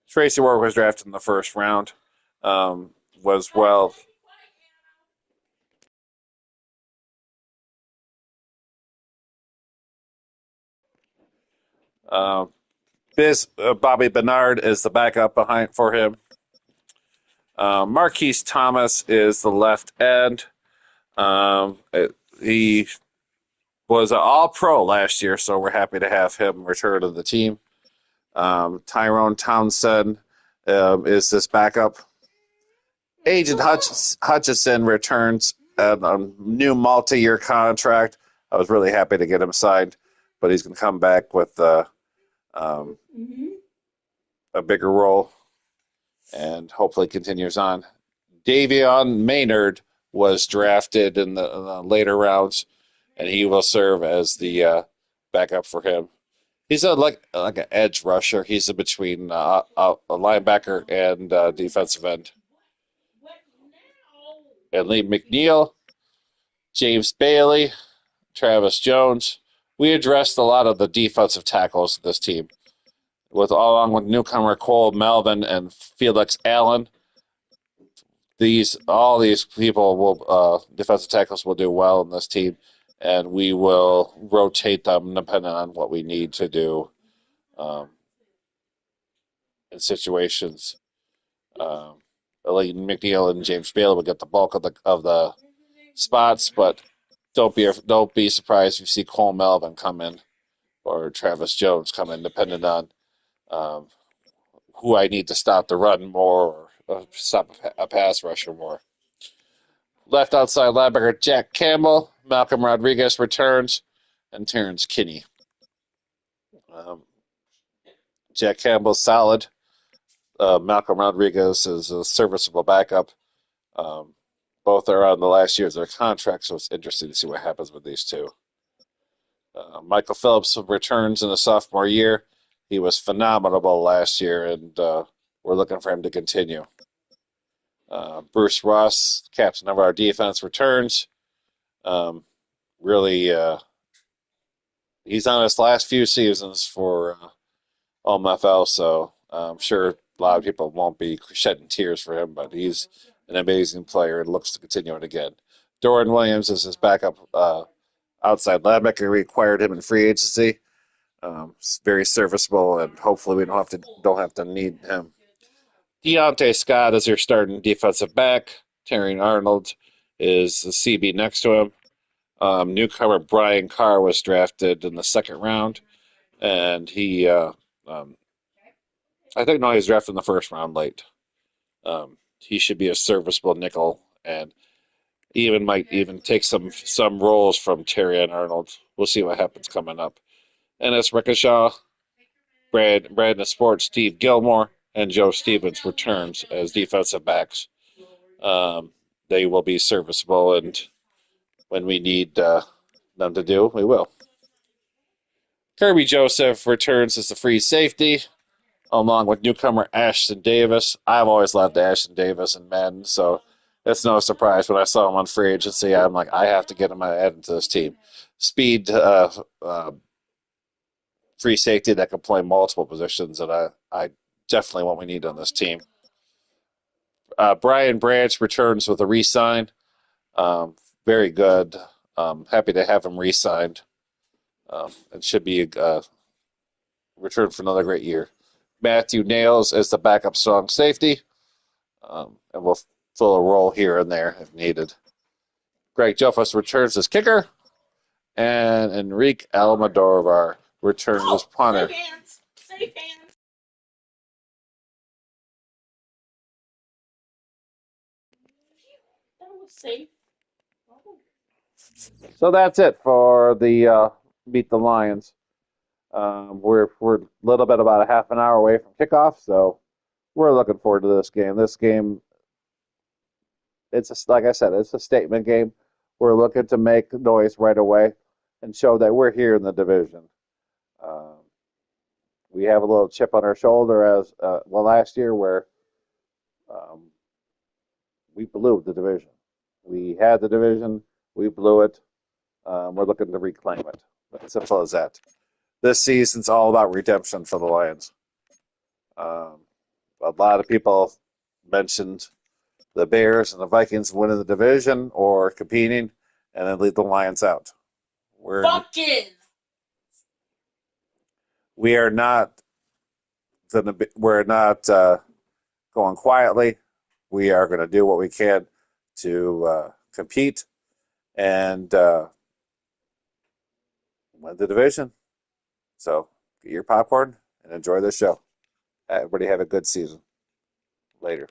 Tracy Ward was drafted in the first round. Was well. Bobby Bernard is the backup behind for him. Marquise Thomas is the left end. He was an All-Pro last year, so we're happy to have him return to the team. Tyrone Townsend is this backup. Agent Hutchison returns a new multi-year contract. I was really happy to get him signed, but he's going to come back with a bigger role and hopefully continues on. Davion Maynard was drafted in the later rounds, and he will serve as the backup for him. He's like an edge rusher. He's in between a linebacker and defensive end. And Lee McNeil, James Bailey, Travis Jones. We addressed a lot of the defensive tackles of this team, along with newcomer Cole Melvin and Felix Allen. All these people will defensive tackles will do well in this team, and we will rotate them depending on what we need to do in situations. Leighton McNeil and James Bailey will get the bulk of the spots, but don't be surprised if you see Cole Melvin come in or Travis Jones come in, depending on who I need to stop the run more or stop a pass rusher more. Left outside linebacker Jack Campbell, Malcolm Rodriguez returns, and Terrence Kinney. Jack Campbell's solid. Malcolm Rodriguez is a serviceable backup. Both are on the last years of their contract, so it's interesting to see what happens with these two. Michael Phillips returns in the sophomore year. He was phenomenal last year, and we're looking for him to continue. Bruce Ross, captain of our defense, returns. He's on his last few seasons for OMFL, so I'm sure a lot of people won't be shedding tears for him, but he's an amazing player and looks to continue it again. Dorian Williams is his backup outside linebacker. We acquired him in free agency. Very serviceable, and hopefully we don't have to need him. Deontay Scott is your starting defensive back. Terry Arnold is the CB next to him. Newcomer Brian Carr was drafted in the second round, and he was drafted in the first round late. He should be a serviceable nickel, and might take some roles from Terry and Arnold. We'll see what happens coming up. Ennis Rickenshaw, Brandon Sports, Steve Gilmore, and Joe Stevens returns as defensive backs. They will be serviceable, and when we need them to do, we will. Kirby Joseph returns as the free safety, along with newcomer Ashton Davis. I've always loved Ashton Davis and Madden, so it's no surprise when I saw him on free agency. I'm like, I have to get him added to this team. Speed, free safety that can play multiple positions, and I definitely what we need on this team. Brian Branch returns with a re-sign. Very good. Happy to have him re-signed. It should be a return for another great year. Matthew Nails is the backup strong safety, and we'll fill a role here and there if needed. Greg Jofus returns as kicker, and Enrique Almodovar returns as punter. Safe hands. That was safe. So that's it for the Meet the Lions. We're a little bit about a half an hour away from kickoff, so we're looking forward to this game. This game, like I said, it's a statement game. We're looking to make noise right away and show that we're here in the division. We have a little chip on our shoulder as last year where we blew the division. We had the division, we blew it. We're looking to reclaim it. As simple as that. This season's all about redemption for the Lions. Um, a lot of people mentioned the Bears and the Vikings winning the division or competing, and then leave the Lions out. Fucking. We are not we're not going quietly. We are going to do what we can to compete and win the division. So get your popcorn and enjoy the show. Everybody have a good season. Later.